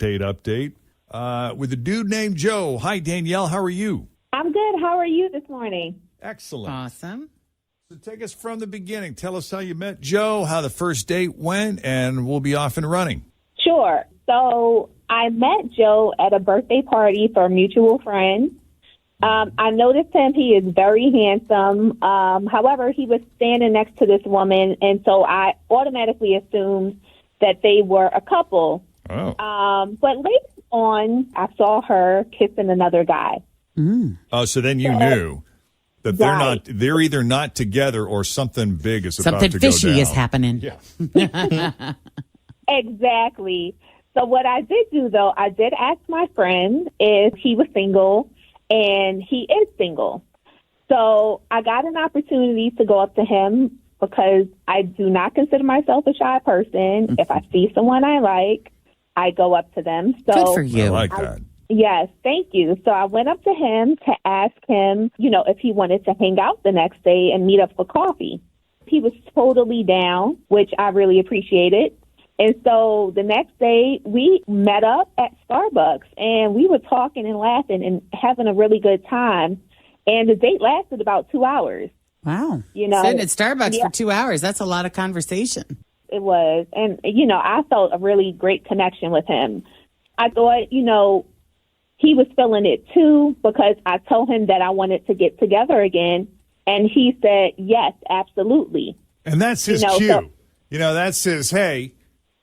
date update with a dude named Joe. Hi, Danielle. How are you? I'm good. How are you this morning? Excellent. Awesome. So take us from the beginning. Tell us how you met Joe, how the first date went, and we'll be off and running. Sure. So I met Joe at a birthday party for a mutual friend. I noticed him. He is very handsome. However, he was standing next to this woman, and so I automatically assumed that they were a couple. Oh. But later on, I saw her kissing another guy. Oh, so then you knew that they're either not together or something big is about to go down. Something fishy is happening. Yeah. Exactly. So what I did do, though, I did ask my friend if he was single, and he is single. So I got an opportunity to go up to him because I do not consider myself a shy person. If I see someone I like, I go up to them. So Good for you. I like that. Yes, thank you. So I went up to him to ask him, if he wanted to hang out the next day and meet up for coffee. He was totally down, which I really appreciated. And so the next day, we met up at Starbucks, and we were talking and laughing and having a really good time. And the date lasted about 2 hours. Wow. Sitting at Starbucks for 2 hours. That's a lot of conversation. It was. And, I felt a really great connection with him. I thought, he was feeling it too, because I told him that I wanted to get together again. And he said, yes, absolutely. And that's his cue. That says, hey,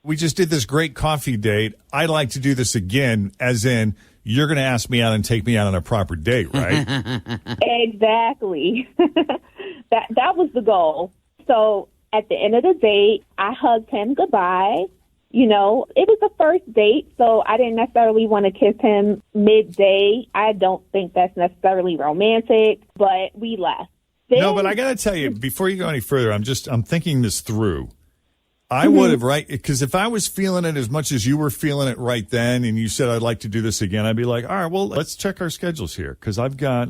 we just did this great coffee date. I'd like to do this again, as in you're going to ask me out and take me out on a proper date, right? Exactly. That was the goal. So at the end of the date, I hugged him goodbye. It was a first date, so I didn't necessarily want to kiss him midday. I don't think that's necessarily romantic, but we left. No, but I got to tell you, before you go any further, I'm thinking this through. I would have, right? Because if I was feeling it as much as you were feeling it right then, and you said, I'd like to do this again, I'd be like, all right, well, let's check our schedules here. Because I've got,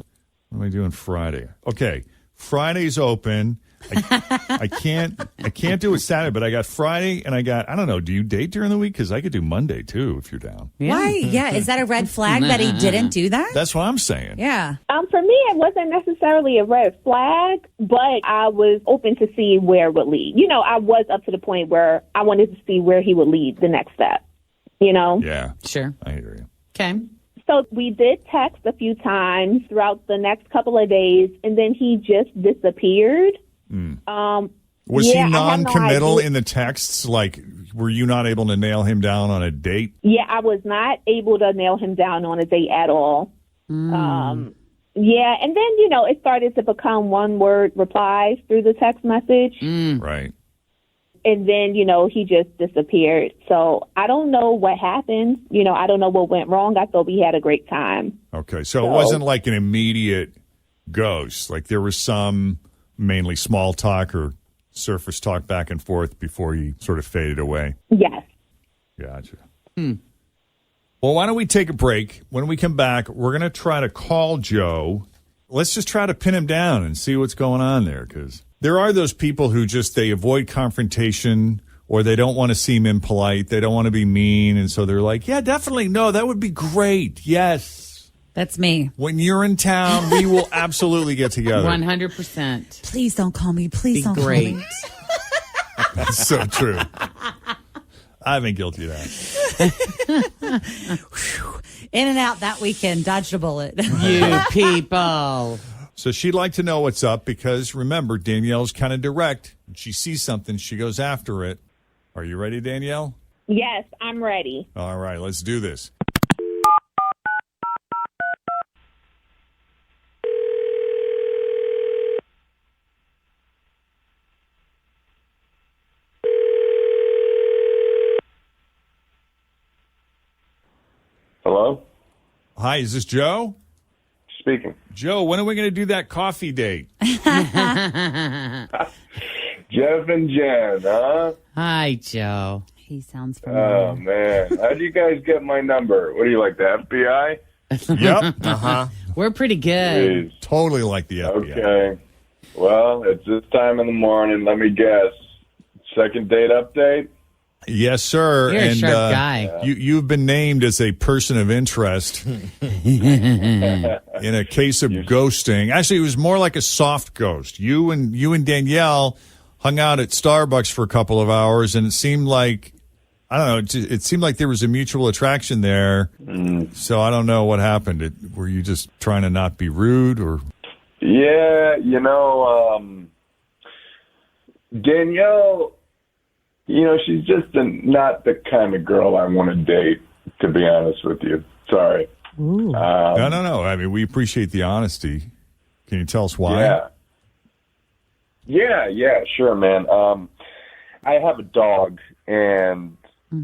what am I doing Friday? Okay. Friday's open. I can't do it Saturday, but I got Friday and I don't know, do you date during the week? Because I could do Monday too, if you're down. Yeah. Why? Yeah. Is that a red flag that he didn't do that? That's what I'm saying. Yeah. For me, it wasn't necessarily a red flag, but I was open to see where it would lead. I was up to the point where I wanted to see where he would lead the next step, Yeah. Sure. I hear you. Okay. So we did text a few times throughout the next couple of days, and then he just disappeared. Was he non-committal in the texts? Like, were you not able to nail him down on a date? Yeah, I was not able to nail him down on a date at all. And then, it started to become one-word replies through the text message. Right. And then, he just disappeared. So I don't know what happened. I don't know what went wrong. I thought we had a great time. Okay, so it wasn't like an immediate ghost. Like there was some mainly small talk or surface talk back and forth before he sort of faded away. Yes. Gotcha. Well, why don't we take a break? When we come back, we're going to try to call Joe. Let's just try to pin him down and see what's going on there, because there are those people who they avoid confrontation, or they don't want to seem impolite. They don't want to be mean. And so they're like, yeah, definitely. No, that would be great. Yes. That's me. When you're in town, we will absolutely get together. 100%. Please don't call me. Please don't call me. That's so true. I've been guilty of that. In and out that weekend. Dodged a bullet. You people. So she'd like to know what's up because, remember, Danielle's kind of direct. When she sees something, she goes after it. Are you ready, Danielle? Yes, I'm ready. All right, let's do this. Hello? Hi, is this Joe? Speaking. Joe, when are we going to do that coffee date? Jeff and Jenn, huh? Hi, Joe. He sounds familiar. Oh, man. How do you guys get my number? What are you, like the FBI? Yep. Uh-huh. We're pretty good. Jeez. Totally like the FBI. Okay. Well, it's this time in the morning. Let me guess. Second date update? Yes, sir. You're a sharp guy. You've been named as a person of interest in a case of ghosting. Actually, it was more like a soft ghost. You and Danielle hung out at Starbucks for a couple of hours, and it seemed like, I don't know, it seemed like there was a mutual attraction there. So I don't know what happened. Were you just trying to not be rude, or? Yeah, Danielle, she's just not the kind of girl I want to date, to be honest with you. Sorry. No. I mean, we appreciate the honesty. Can you tell us why? Yeah, sure, man. I have a dog, and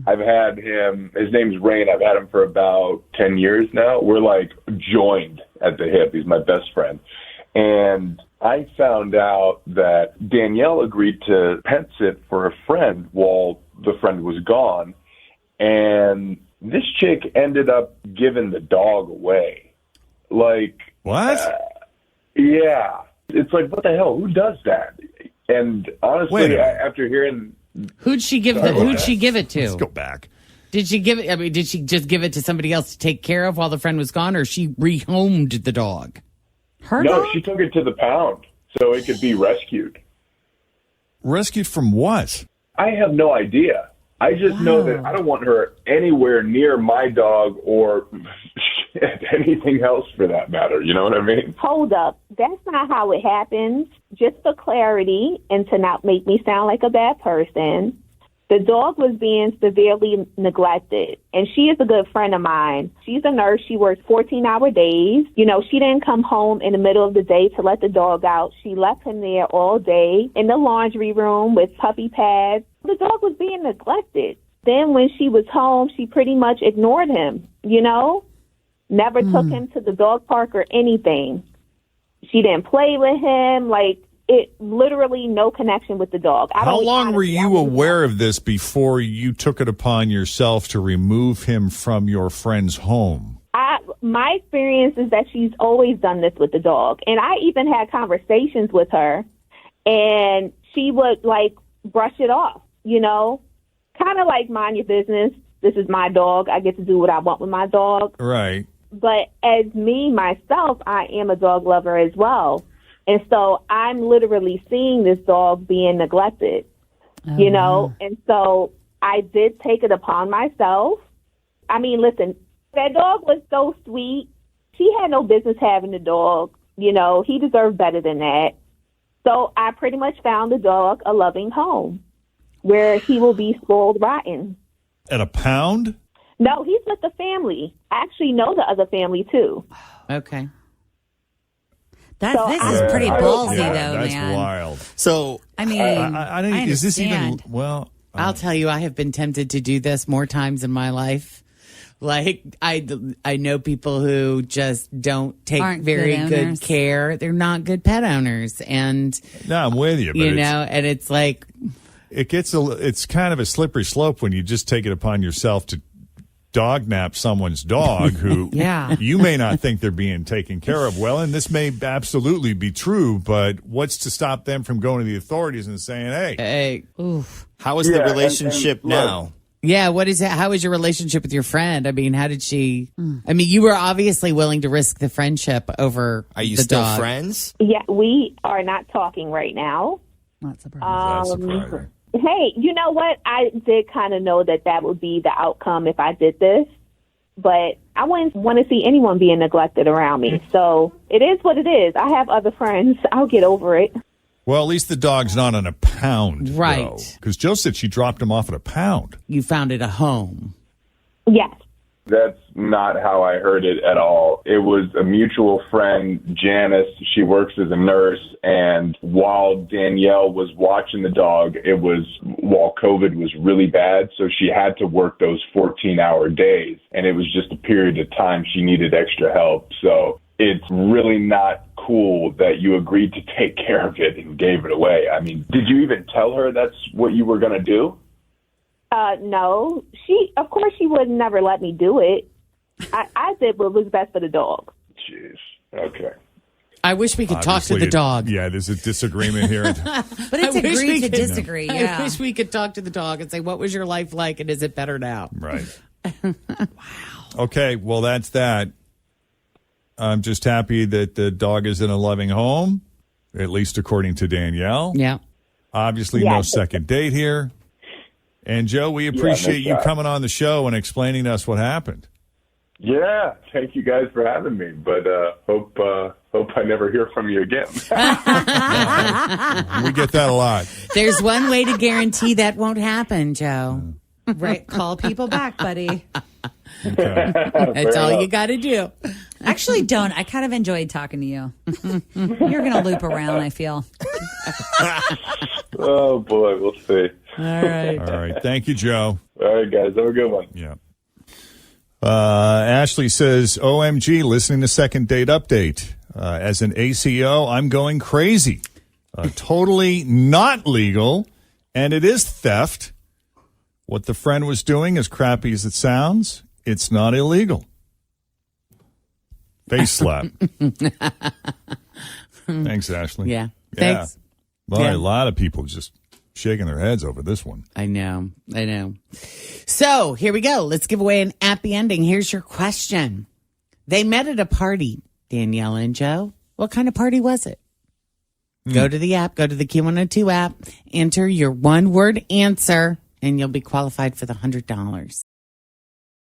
I've had him, his name's Rain. I've had him for about 10 years now. We're like joined at the hip. He's my best friend. And I found out that Danielle agreed to pet sit for a friend while the friend was gone. And this chick ended up giving the dog away. Like, what? Yeah. It's like, what the hell? Who does that? And honestly, after hearing... Who'd she give it to? Let's go back. Did she give it? I mean, did she just give it to somebody else to take care of while the friend was gone, or she rehomed the dog? No, she took it to the pound so it could be rescued. Rescued from what? I have no idea. I just know that I don't want her anywhere near my dog or anything else for that matter. You know what I mean? Hold up. That's not how it happens. Just for clarity and to not make me sound like a bad person, the dog was being severely neglected, and she is a good friend of mine. She's a nurse. She works 14-hour days. She didn't come home in the middle of the day to let the dog out. She left him there all day in the laundry room with puppy pads. The dog was being neglected. Then when she was home, she pretty much ignored him, Never took him to the dog park or anything. She didn't play with him, it literally no connection with the dog. How long were you aware of this before you took it upon yourself to remove him from your friend's home? My experience is that she's always done this with the dog. And I even had conversations with her, and she would, brush it off, kind of like, mind your business. This is my dog. I get to do what I want with my dog. Right. But as me, myself, I am a dog lover as well. And so I'm literally seeing this dog being neglected, and so I did take it upon myself. I mean, listen, that dog was so sweet. She had no business having the dog. He deserved better than that. So I pretty much found the dog a loving home where he will be spoiled rotten. At a pound? No, he's with the family. I actually know the other family, too. Okay. This is pretty ballsy, though, that's man. Wild. So, I mean, I think, is this even, well... I'll tell you, I have been tempted to do this more times in my life. I know people who just don't take very good care. They're not good pet owners. And... No, I'm with you. But and it's like... It's kind of a slippery slope when you just take it upon yourself to dog nap someone's dog who you may not think they're being taken care of well, and this may absolutely be true, but what's to stop them from going to the authorities and saying, hey, oof. How is the relationship now? Yeah, how is your relationship with your friend? I mean, how did she... I mean, you were obviously willing to risk the friendship over Are you the still dog. friends? Yeah, we are not talking right now. Not surprising. that's surprising. Hey, you know what? I did kind of know that would be the outcome if I did this, but I wouldn't want to see anyone being neglected around me. So it is what it is. I have other friends. I'll get over it. Well, at least the dog's not on a pound. Right. Because Joe said she dropped him off at a pound. You found it a home. Yes. That's not how I heard it at all. It was a mutual friend, Janice. She works as a nurse, and while Danielle was watching the dog, it was while COVID was really bad, so she had to work those 14-hour days, and it was just a period of time she needed extra help. So it's really not cool that you agreed to take care of it and gave it away. I mean, did you even tell her that's what you were going to do? No. Of course, she would never let me do it. I did what was best for the dog. Jeez. Okay. I wish we could talk to Obviously, the dog. Yeah, there's a disagreement here. But it's I wish we agree to could- disagree. Yeah. I wish we could talk to the dog and say, what was your life like and is it better now? Right. Wow. Okay, well, that's that. I'm just happy that the dog is in a loving home, at least according to Danielle. Yeah. Obviously, no second date here. And, Joe, we appreciate you coming on the show and explaining to us what happened. Yeah, thank you guys for having me. But hope I never hear from you again. We get that a lot. There's one way to guarantee that won't happen, Joe. Right. Call people back, buddy. Okay. That's all you got to do. Actually, don't. I kind of enjoyed talking to you. You're going to loop around, I feel. Oh, boy, we'll see. All right. All right. Thank you, Joe. All right, guys, have a good one. Yeah. Ashley says, OMG, listening to Second Date Update. As an ACO, I'm going crazy. Totally not legal, and it is theft. What the friend was doing, as crappy as it sounds, it's not illegal. Face slap. Thanks, Ashley. Yeah. Thanks. Boy, Yeah. a lot of people just shaking their heads over this one. I know. So here we go. Let's give away an happy ending. Here's your question. They met at a party, Danielle and Joe. What kind of party was it? Go to the app, go to the Q102 app, enter your one-word answer, and you'll be qualified for the $100.